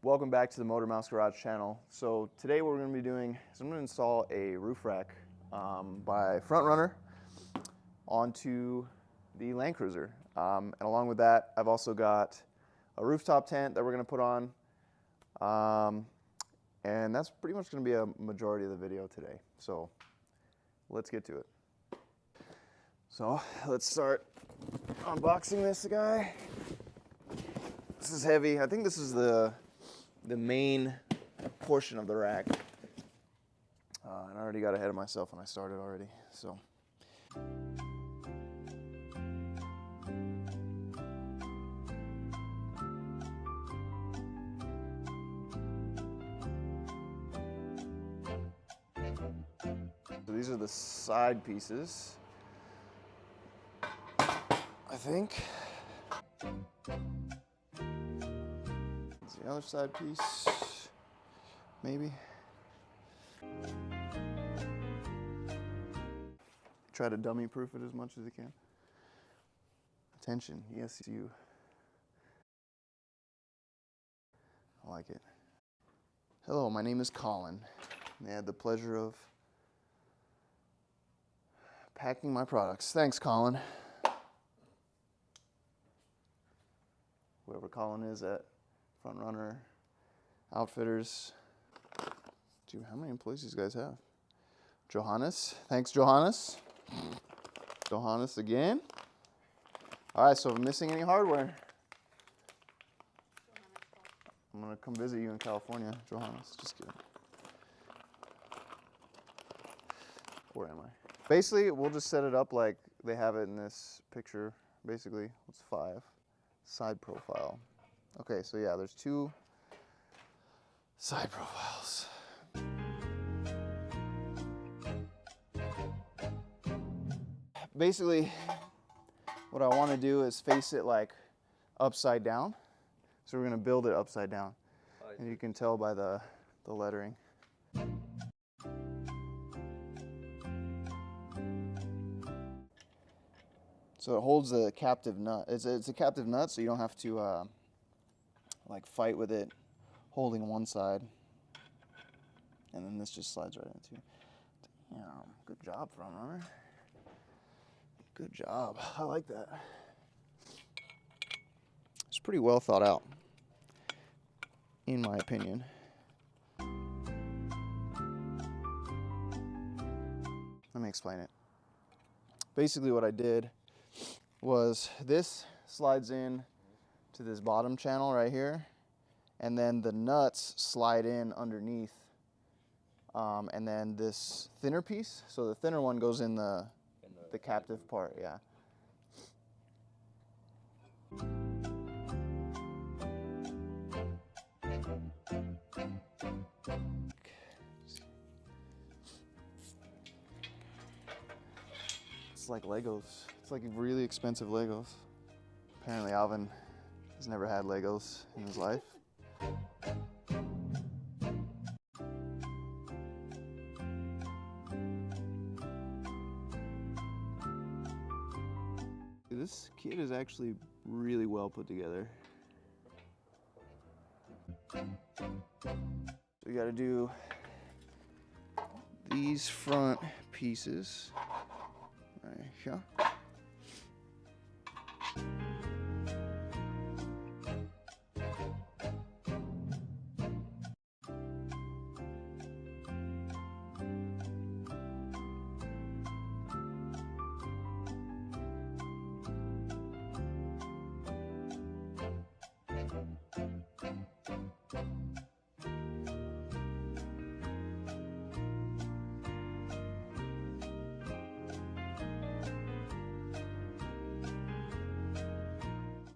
Welcome back to the Motor Mouse Garage channel. So today what we're going to be doing is I'm going to install a roof rack by Front Runner onto the Land Cruiser. And along with that, I've also got a rooftop tent that we're going to put on. And that's pretty much going to be a majority of the video today. So let's get to it. So let's start unboxing this guy. This is heavy. I think this is the main portion of the rack. And I already got ahead of myself when I started already. So these are the side pieces, I think. The other side piece, maybe. Try to dummy proof it as much as you can. Attention, yes, you. I like it. Hello, my name is Colin. I had the pleasure of packing my products. Thanks, Colin. Whoever Colin is at Front Runner Outfitters. Dude, how many employees these guys have? Johannes. Thanks, Johannes. Johannes again. All right, so if I'm missing any hardware, I'm going to come visit you in California, Johannes. Just kidding. Where am I? Basically, we'll just set it up like they have it in this picture. Basically, it's 5. Side profile. Okay, so yeah, there's 2 side profiles. Basically, what I want to do is face it like upside down. So we're going to build it upside down. And you can tell by the lettering. So it holds the captive nut. It's a captive nut, so you don't have to like fight with it holding one side. And then this just slides right into. Damn, good job, Front Runner. Good job. I like that. It's pretty well thought out, in my opinion. Let me explain it. Basically what I did was this slides in to this bottom channel right here, and then the nuts slide in underneath, and then this thinner piece, so the thinner one goes in the captive part, yeah. It's like Legos. It's like really expensive Legos. Apparently Alvin has never had Legos in his life. This kit is actually really well put together. So we got to do these front pieces right here.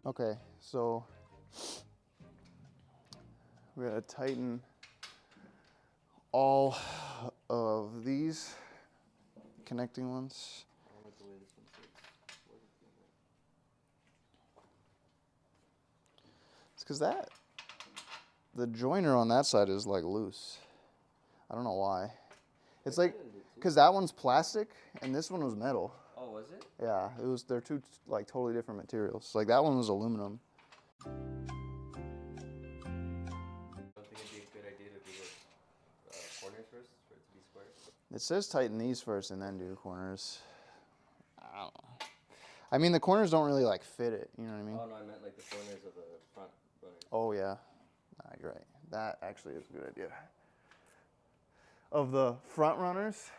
Okay, so we gotta tighten all of these connecting ones. It's because the joiner on that side is like loose. I don't know why. It's like, because that one's plastic and this one was metal. Oh, was it? Yeah, they're 2 like totally different materials. Like that one was aluminum. It says tighten these first and then do corners. I don't know. I mean, the corners don't really like fit it. You know what I mean? Oh no, I meant like the corners of the front runners. Oh yeah, nah, you're right. That actually is a good idea. Of the front runners.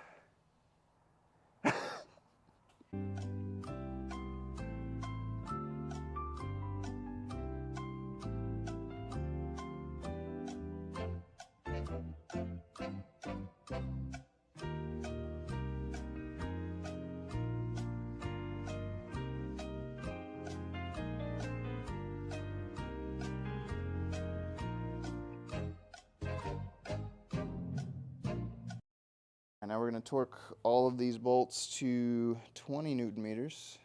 And now we're going to torque all of these bolts to 20 Newton meters.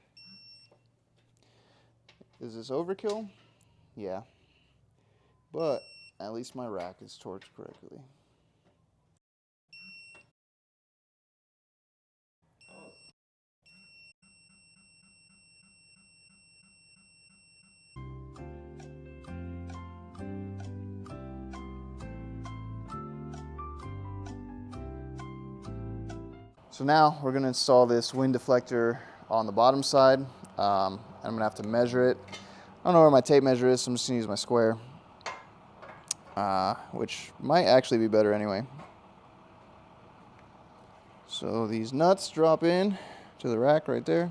Is this overkill? Yeah. But at least my rack is torqued correctly. So now we're going to install this wind deflector on the bottom side. I'm going to have to measure it. I don't know where my tape measure is, so I'm just going to use my square, which might actually be better anyway. So these nuts drop in to the rack right there.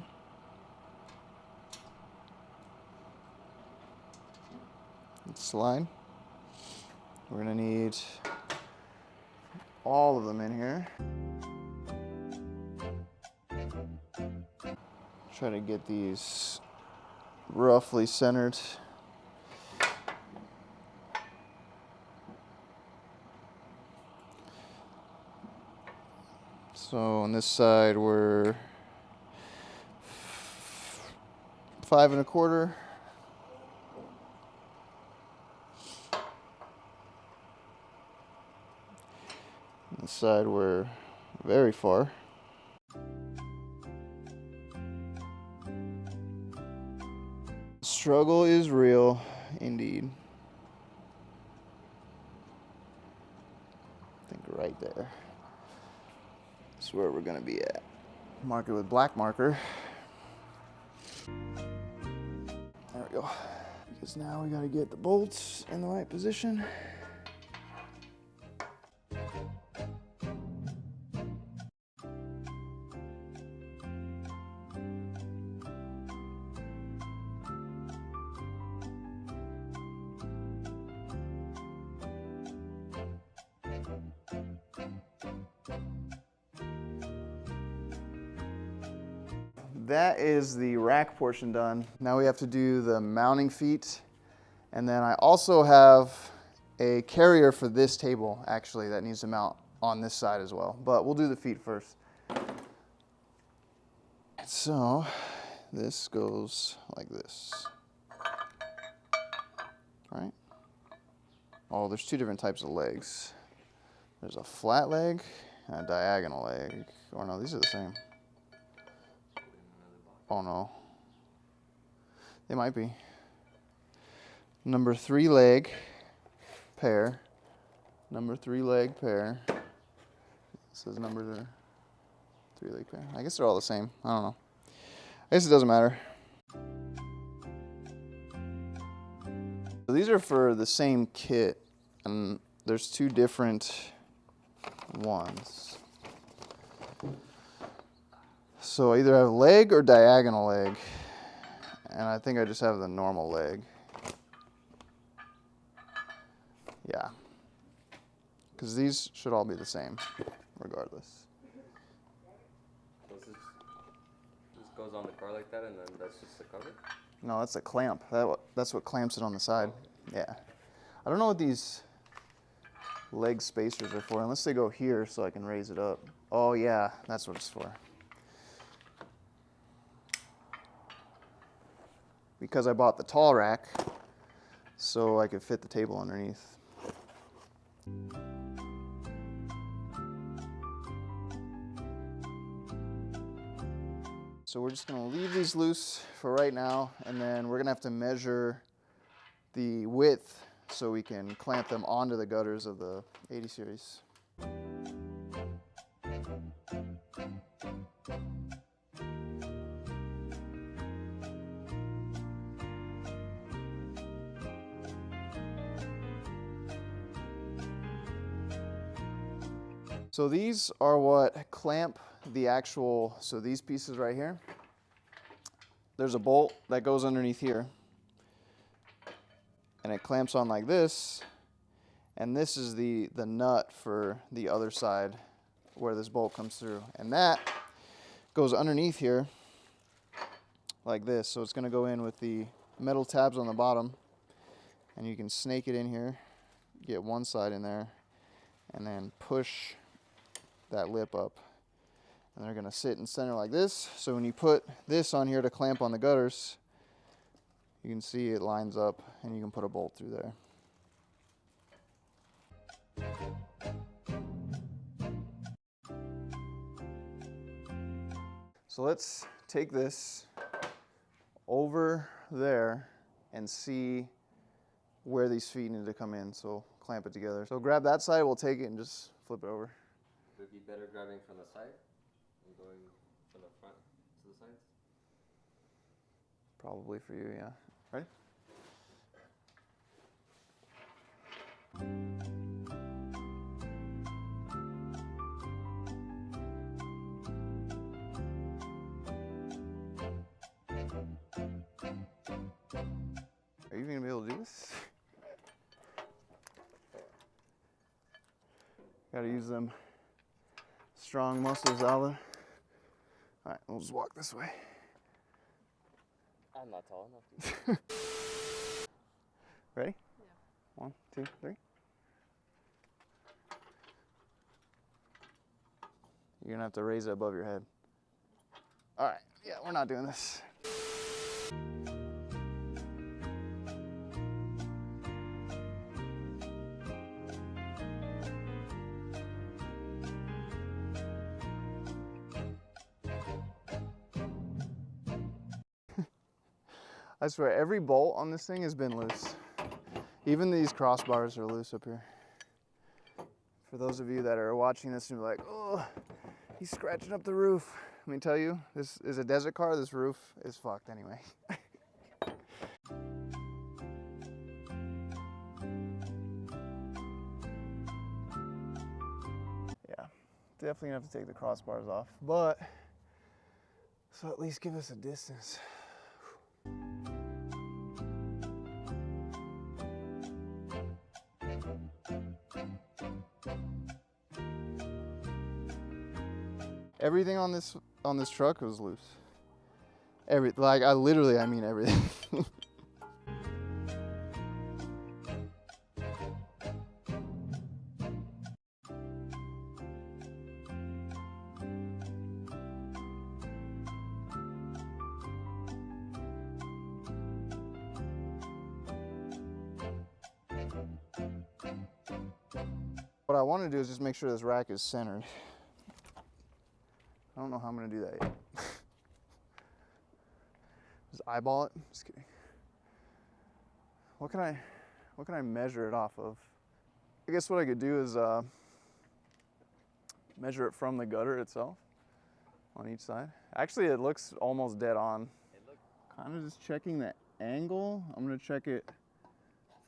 Let's slide. We're going to need all of them in here. Try to get these roughly centered. So on this side we're 5 1/4. On this side we're very far. Struggle is real, indeed. I think right there. That's where we're gonna be at. Mark it with black marker. There we go. Because now we gotta get the bolts in the right position. That is the rack portion done. Now we have to do the mounting feet. And then I also have a carrier for this table, actually, that needs to mount on this side as well. But we'll do the feet first. So this goes like this, right? Oh, there's two different types of legs. There's a flat leg and a diagonal leg. Or no, these are the same. Oh no, they might be. Number 3 leg pair. Number 3 leg pair. It says number 3 leg pair. I guess they're all the same. I don't know. I guess it doesn't matter. So these are for the same kit, and there's 2 different ones. So I either have leg or diagonal leg, and I think I just have the normal leg. Yeah, because these should all be the same, regardless. So this goes on the car like that, and then that's just the cover? No, that's a clamp. That's what clamps it on the side. Yeah. I don't know what these leg spacers are for, unless they go here so I can raise it up. Oh yeah, that's what it's for. Because I bought the tall rack, so I could fit the table underneath. So we're just gonna leave these loose for right now, and then we're gonna have to measure the width so we can clamp them onto the gutters of the 80 series. So these are what clamp the actual, so these pieces right here, there's a bolt that goes underneath here and it clamps on like this, and this is the nut for the other side where this bolt comes through, and that goes underneath here like this. So it's going to go in with the metal tabs on the bottom, and you can snake it in here, get one side in there, and then push that lip up, and they're going to sit in center like this. So when you put this on here to clamp on the gutters, you can see it lines up and you can put a bolt through there. So let's take this over there and see where these feet need to come in. So clamp it together. So grab that side, we'll take it and just flip it over. Would it be better grabbing from the side and going from the front to the sides? Probably for you, yeah. Ready? Are you gonna be able to do this? Gotta use them strong muscles, Alvin. All right, we'll just walk this way. I'm not tall enough to. Ready? Yeah. 1, 2, 3. You're gonna have to raise it above your head. All right, yeah, we're not doing this. I swear, every bolt on this thing has been loose. Even these crossbars are loose up here. For those of you that are watching this and be like, oh, he's scratching up the roof. Let me tell you, this is a desert car. This roof is fucked anyway. Yeah, definitely gonna have to take the crossbars off, but so at least give us a distance. Everything on this truck was loose. I mean everything. What I want to do is just make sure this rack is centered. I don't know how I'm gonna do that yet. Just eyeball it. Just kidding. What can I measure it off of? I guess what I could do is measure it from the gutter itself on each side. Actually, it looks almost dead on. Kind of just checking the angle. I'm gonna check it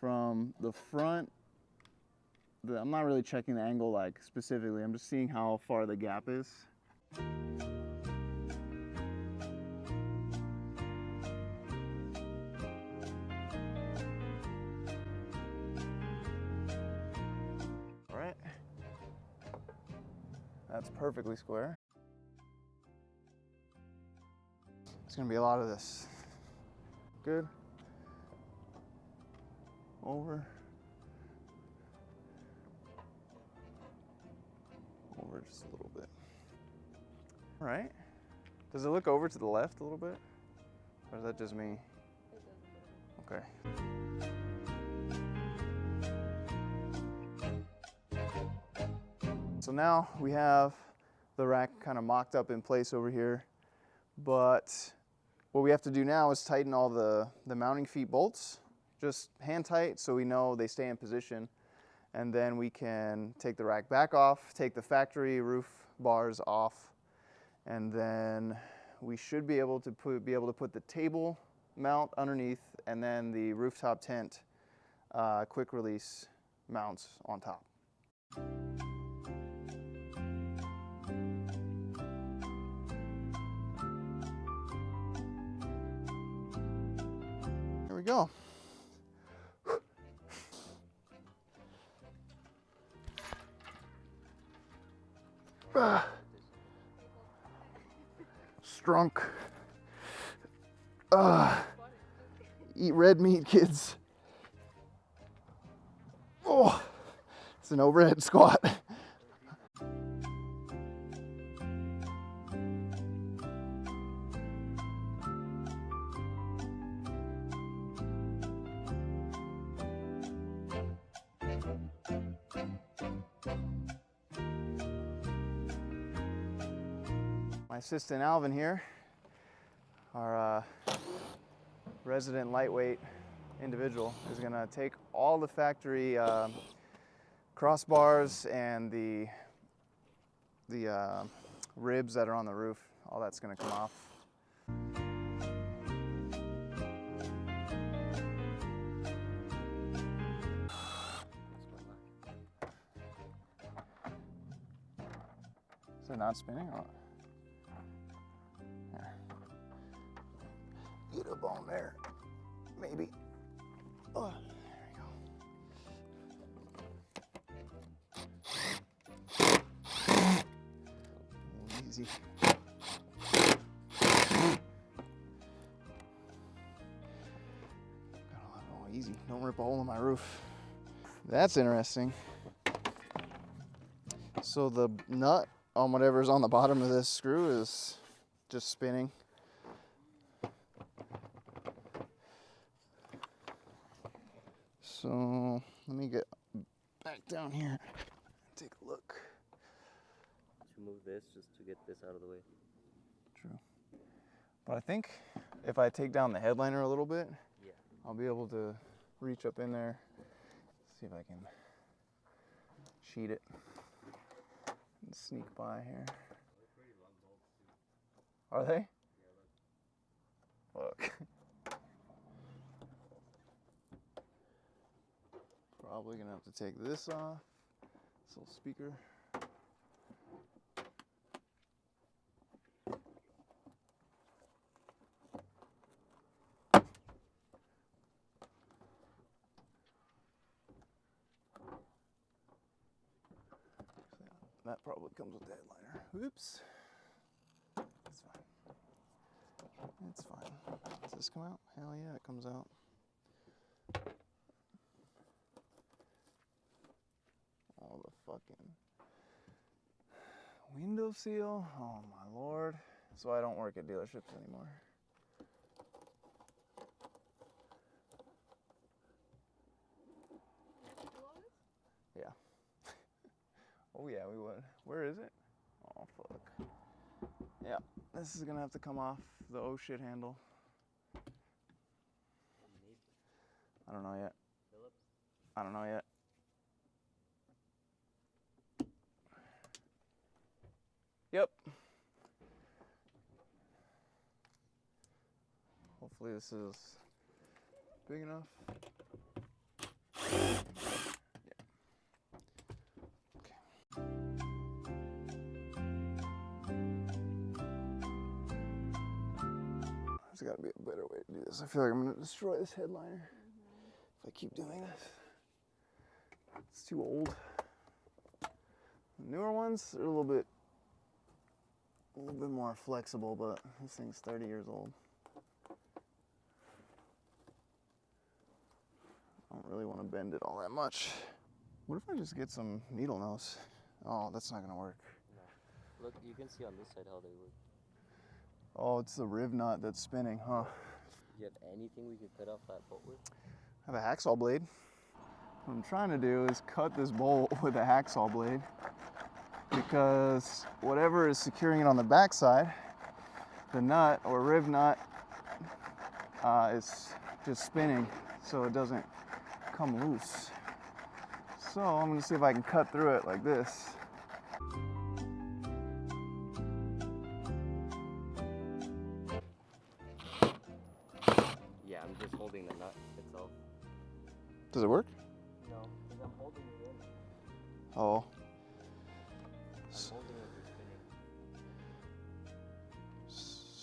from the front. I'm not really checking the angle like specifically. I'm just seeing how far the gap is. All right, that's perfectly square. It's gonna be a lot of this. Good. Over. Over just a little bit. All right. Does it look over to the left a little bit? Or is that just me? Okay. So now we have the rack kind of mocked up in place over here, but what we have to do now is tighten all the mounting feet bolts, just hand tight so we know they stay in position, and then we can take the rack back off, take the factory roof bars off, and then we should be able to put the table mount underneath, and then the rooftop tent quick release mounts on top. go. Strunk. Eat red meat, kids. Oh, it's an overhead squat. My assistant Alvin here, our resident lightweight individual, is gonna take all the factory crossbars and the ribs that are on the roof. All that's gonna come off. Is it not spinning or what? Here. Get up on there, maybe. Oh, there you go. Easy. Oh, easy. Don't rip a hole in my roof. That's interesting. So the nut on whatever's on the bottom of this screw is just spinning. So let me get back down here and take a look. Remove this just to get this out of the way. True. But I think if I take down the headliner a little bit, yeah, I'll be able to reach up in there, see if I can sheet it and sneak by here. Are they? Yeah, look. Probably gonna have to take this off. This little speaker. That probably comes with the headliner. Oops. It's fine. It's fine. Does this come out? Hell yeah, it comes out. All the fucking window seal. Oh my lord. That's why I don't work at dealerships anymore. Yeah. Oh yeah, we would. Where is it? Oh fuck. Yeah, this is gonna have to come off the oh shit handle. I don't know yet. I don't know yet. Yep. Hopefully this is big enough. Yeah. Okay. There's got to be a better way to do this. I feel like I'm going to destroy this headliner if I keep doing this. It's too old. The newer ones are a little bit more flexible, but this thing's 30 years old. I don't really want to bend it all that much. What if I just get some needle nose? Oh, that's not gonna work. No. Look, you can see on this side how they work. Oh, it's the riv nut that's spinning, huh? Do you have anything we could cut off that bolt with? I have a hacksaw blade. What I'm trying to do is cut this bolt with a hacksaw blade, because whatever is securing it on the backside, the nut or riv nut, is just spinning so it doesn't come loose. So I'm gonna see if I can cut through it like this. Yeah, I'm just holding the nut itself. Does it work? No, because I'm holding it in. Oh. I'm holding it with spinning.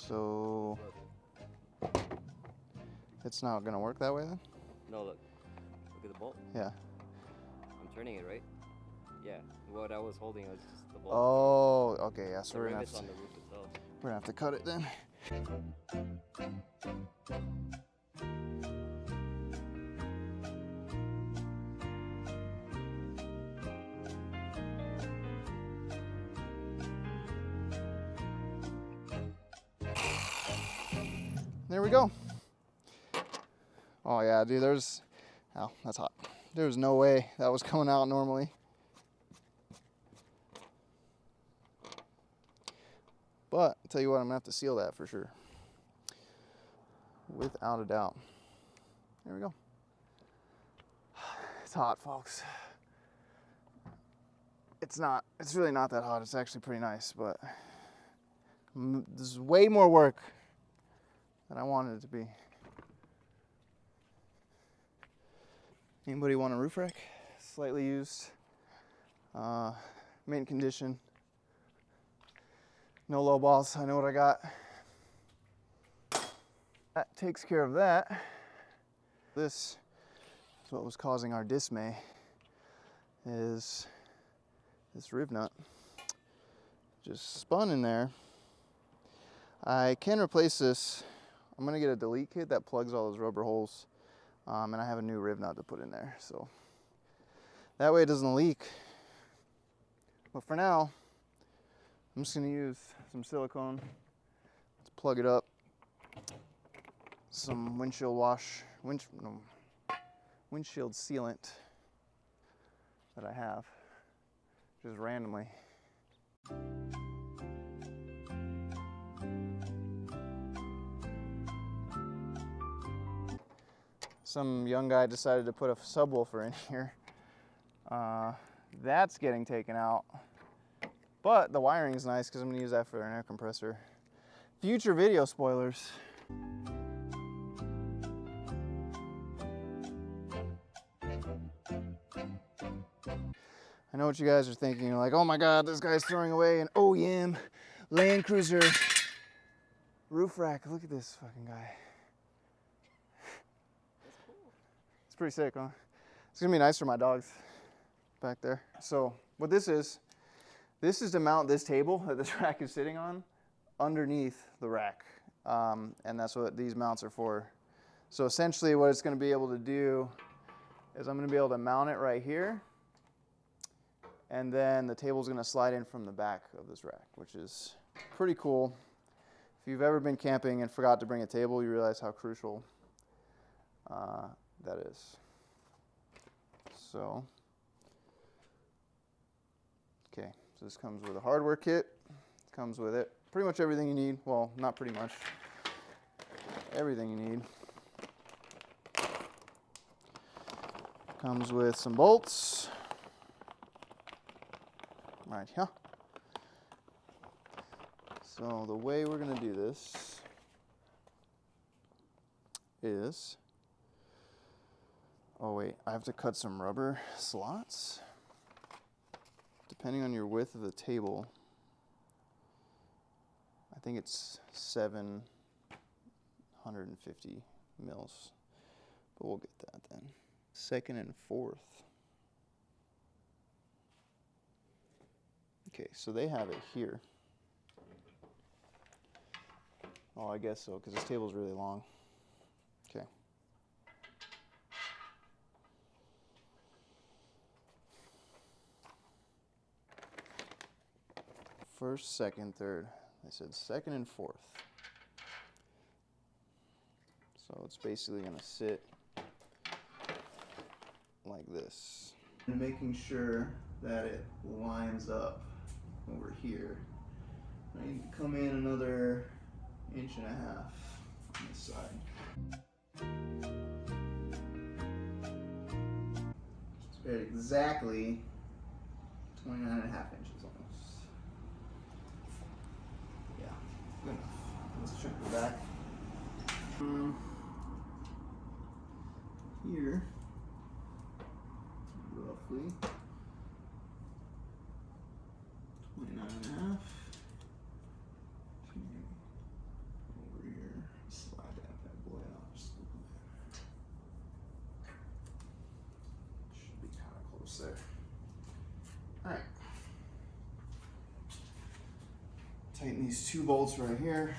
So It's not gonna work that way then? No, look. Look at the bolt. Yeah. I'm turning it, right? Yeah. What I was holding was just the bolt. Oh, okay, yeah. So The we're gonna rivets have on to, the roof itself. we're gonna have to cut it then. There we go. Oh yeah, dude, oh, that's hot. There's no way that was coming out normally. But I'll tell you what, I'm gonna have to seal that for sure. Without a doubt. There we go. It's hot, folks. It's really not that hot. It's actually pretty nice, but this is way more work than I wanted it to be. Anybody want a roof rack? Slightly used, mint condition. No low balls, I know what I got. That takes care of that. This is what was causing our dismay, is this riv nut just spun in there. I can replace this. I'm gonna get a delete kit that plugs all those rubber holes, and I have a new riv nut to put in there, so that way it doesn't leak. But for now, I'm just gonna use some silicone to plug it up, some windshield sealant that I have, just randomly. Some young guy decided to put a subwoofer in here. That's getting taken out. But the wiring is nice because I'm gonna use that for an air compressor. Future video spoilers. I know what you guys are thinking. You're like, oh my God, this guy's throwing away an OEM Land Cruiser roof rack. Look at this fucking guy. That's cool. It's pretty sick, huh? It's gonna be nice for my dogs back there. So what this is to mount this table that this rack is sitting on underneath the rack. And that's what these mounts are for. So essentially what it's gonna be able to do is I'm gonna be able to mount it right here. And then the table's gonna slide in from the back of this rack, which is pretty cool. If you've ever been camping and forgot to bring a table, you realize how crucial that is. So, okay, so this comes with a hardware kit. It comes with it. Pretty much everything you need. Well, not pretty much. Everything you need. Comes with some bolts. Right here. So the way we're gonna do this is, oh wait, I have to cut some rubber slots. Depending on your width of the table, I think it's 750 mils, but we'll get that then. Second and fourth. Okay, so they have it here. Oh, I guess so, because this table's really long. Okay. First, second, third. They said second and fourth. So it's basically going to sit like this. And making sure that it lines up over here. I need to come in another 1.5 inches on this side. It's at exactly 29.5 inches almost. Yeah, good enough. Let's check the back. Here, roughly 29.5. Over here, slide that bad boy out just a little bit. almost there. All right. Tighten these 2 bolts right here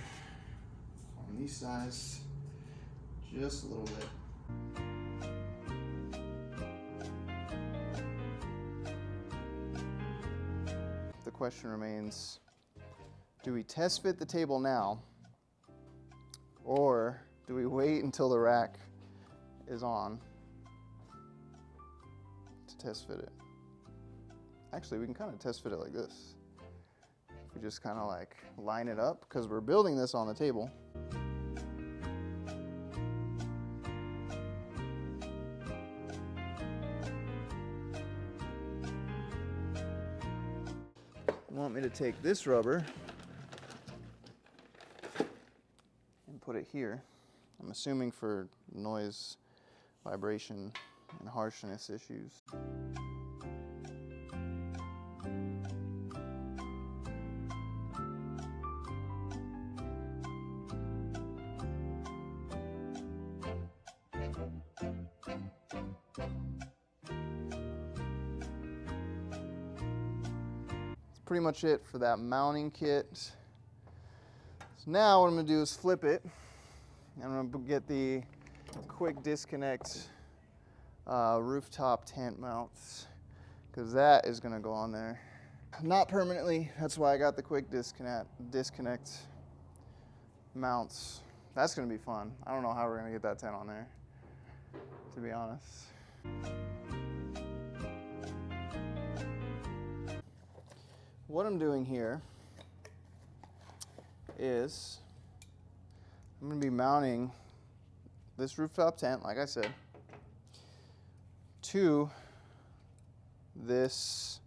on these sides just a little bit. The question remains, do we test fit the table now, or do we wait until the rack is on to test fit it? Actually, we can kind of test fit it like this. We just kind of like line it up because we're building this on the table. You want me to take this rubber and put it here. I'm assuming for noise, vibration, and harshness issues. Pretty much it for that mounting kit. So now what I'm going to do is flip it. I'm going to get the quick disconnect rooftop tent mounts, because that is going to go on there. Not permanently, that's why I got the quick disconnect mounts. That's going to be fun. I don't know how we're going to get that tent on there, to be honest. What I'm doing here is I'm going to be mounting this rooftop tent, like I said, to this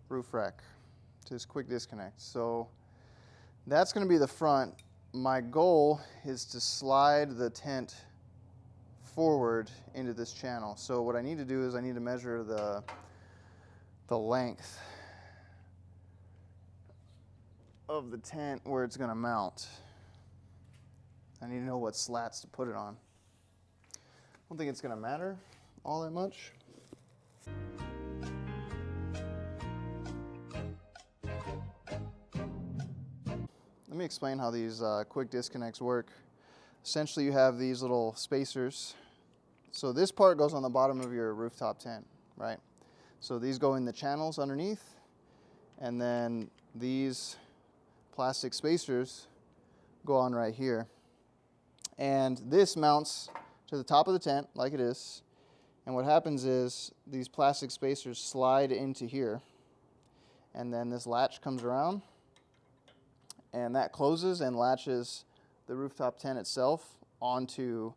roof rack, to this quick disconnect. So that's going to be the front. My goal is to slide the tent forward into this channel. So what I need to do is I need to measure the length of the tent where it's going to mount. I need to know what slats to put it on. I don't think it's going to matter all that much. Let me explain how these quick disconnects work. Essentially, you have these little spacers. So this part goes on the bottom of your rooftop tent, right? So these go in the channels underneath, and then these plastic spacers go on right here. And this mounts to the top of the tent like it is. And what happens is these plastic spacers slide into here, and then this latch comes around, and that closes and latches the rooftop tent itself onto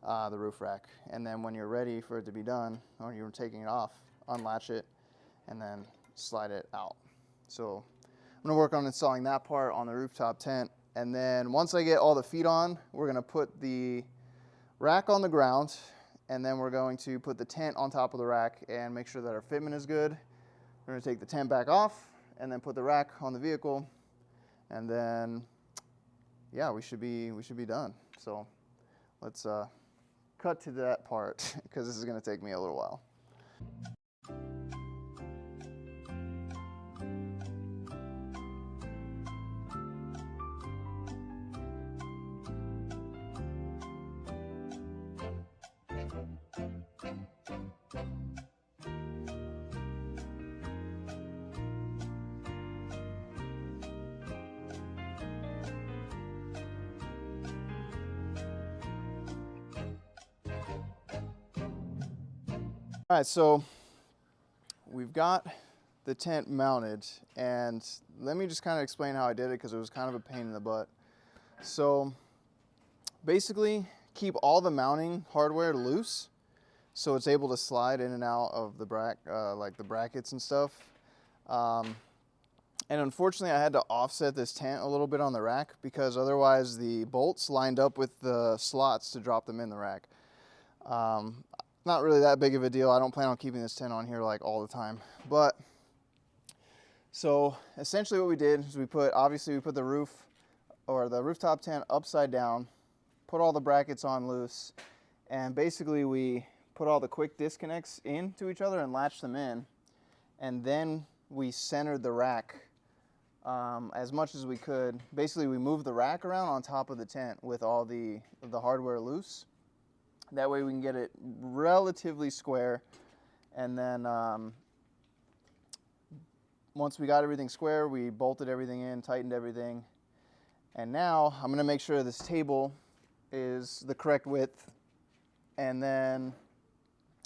the roof rack. And then when you're ready for it to be done, or you're taking it off, unlatch it and then slide it out. So I'm going to work on installing that part on the rooftop tent, and then once I get all the feet on, we're going to put the rack on the ground, and then we're going to put the tent on top of the rack and make sure that our fitment is good. We're going to take the tent back off and then put the rack on the vehicle, and then yeah, we should be done. So let's cut to that part because this is going to take me a little while. All right, so we've got the tent mounted, and let me just kind of explain how I did it because it was kind of a pain in the butt. So basically, keep all the mounting hardware loose so it's able to slide in and out of the like the brackets and stuff. And unfortunately, I had to offset this tent a little bit on the rack because otherwise the bolts lined up with the slots to drop them in the rack. Not really that big of a deal. I don't plan on keeping this tent on here like all the time. But so essentially what we did is we put the roof or the rooftop tent upside down, put all the brackets on loose, and basically we put all the quick disconnects into each other and latch them in. And then we centered the rack as much as we could. Basically, we moved the rack around on top of the tent with all the hardware loose. That way we can get it relatively square. And then once we got everything square, we bolted everything in, tightened everything. And now I'm gonna make sure this table is the correct width. And then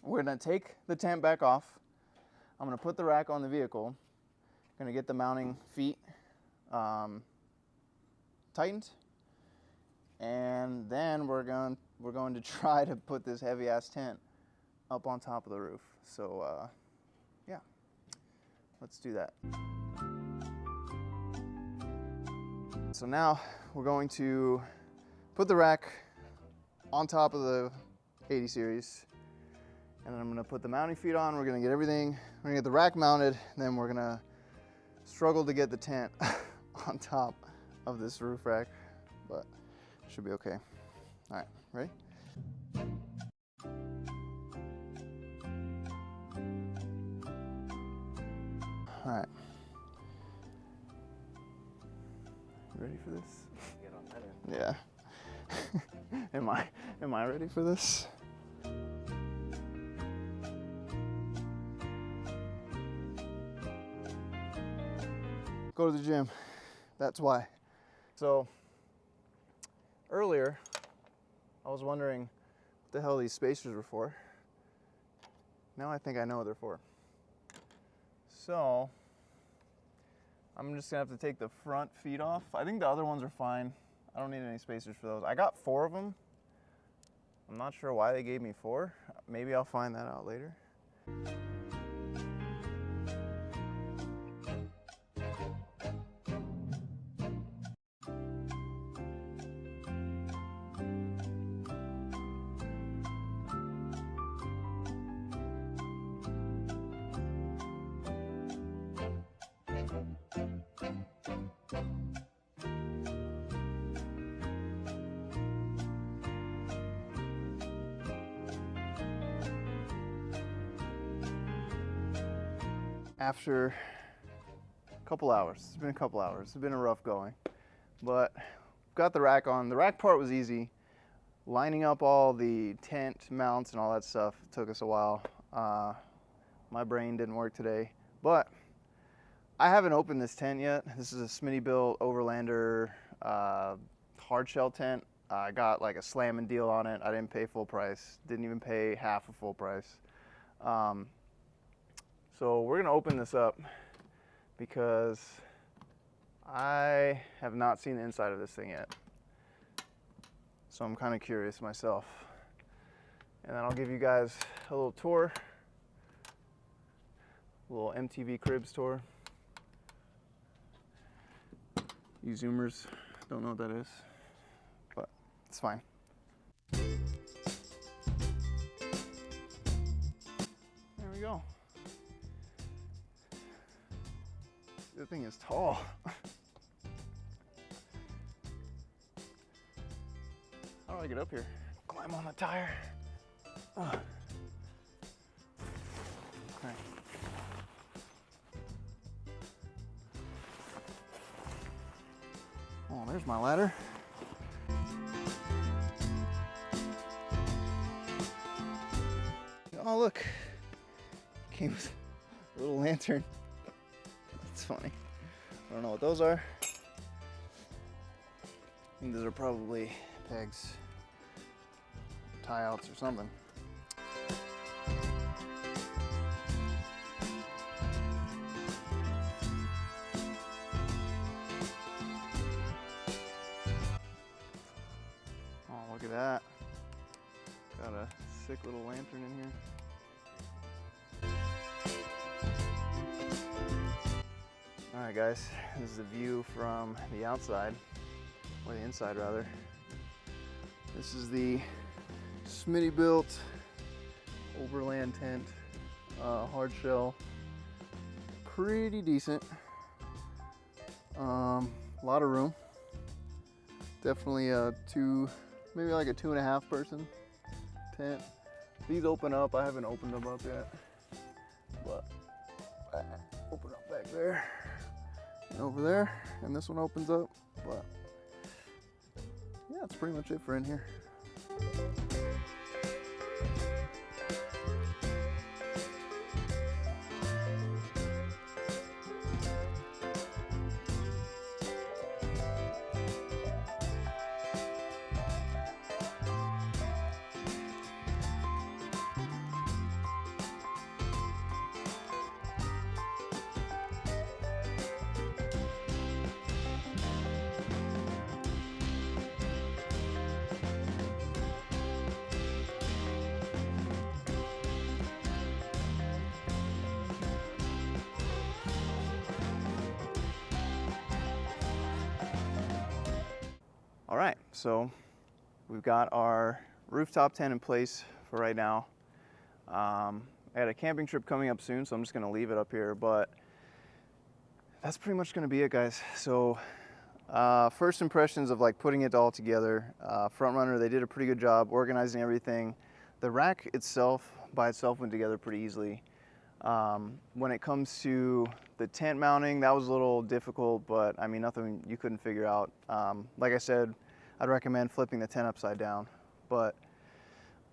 we're gonna take the tent back off. I'm gonna put the rack on the vehicle. Gonna get the mounting feet tightened. And then we're going to try to put this heavy ass tent up on top of the roof. So yeah, let's do that. So now we're going to put the rack on top of the 80 series, and then I'm gonna put the mounting feet on. We're gonna get everything, we're gonna get the rack mounted, and then we're gonna struggle to get the tent on top of this roof rack, but it should be okay. All right, ready? All right. Ready for this? Get on that end. Yeah. Am I ready for this? Go to the gym. That's why. So earlier, I was wondering what the hell these spacers were for. Now I think I know what they're for. So I'm just gonna have to take the front feet off. I think the other ones are fine. I don't need any spacers for those. I got 4 of them. I'm not sure why they gave me 4. Maybe I'll find that out later. After a couple hours, it's been a couple hours, it's been a rough going, but got the rack on. The rack part was easy. Lining up all the tent mounts and all that stuff took us a while. My brain didn't work today, but I haven't opened this tent yet. This is a Smittybilt Overlander hard shell tent. I got like a slamming deal on it. I didn't pay full price, didn't even pay half of full price. So we're gonna open this up because I have not seen the inside of this thing yet. So I'm kind of curious myself. And then I'll give you guys a little tour, a little MTV Cribs tour. You Zoomers don't know what that is, but it's fine. There we go. The thing is tall. How do I get up here? Climb on the tire. Okay. Oh, there's my ladder. Oh, look. Came with a little lantern. That's funny. I don't know what those are. I think those are probably pegs, tie outs or something. Oh, look at that. Got a sick little lantern in here. All right, guys, this is the view from the outside, or the inside rather. This is the Smittybilt Overland tent, hard shell, pretty decent. A lot of room. Definitely maybe like a 2.5 person tent. These open up. I haven't opened them up yet, but open up back there and over there, and this one opens up. But yeah, that's pretty much it for in here. All right, so we've got our rooftop tent in place for right now. I had a camping trip coming up soon, so I'm just gonna leave it up here, but that's pretty much gonna be it, guys. So first impressions of like putting it all together. Front Runner, they did a pretty good job organizing everything. The rack itself, by itself, went together pretty easily. When it comes to the tent mounting, that was a little difficult, but I mean, nothing you couldn't figure out. Like I said, I'd recommend flipping the tent upside down. But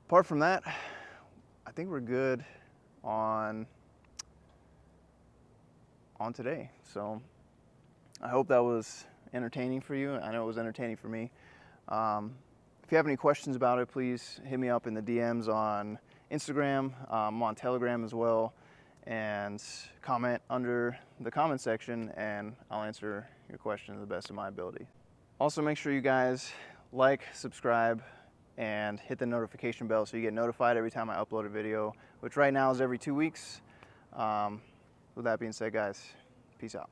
apart from that, I think we're good on today. So I hope that was entertaining for you. I know it was entertaining for me. If you have any questions about it, please hit me up in the DMs on Instagram. I'm on Telegram as well. And comment under the comment section and I'll answer your question to the best of my ability. Also, make sure you guys like, subscribe, and hit the notification bell so you get notified every time I upload a video, which right now is every 2 weeks. With that being said, guys, peace out.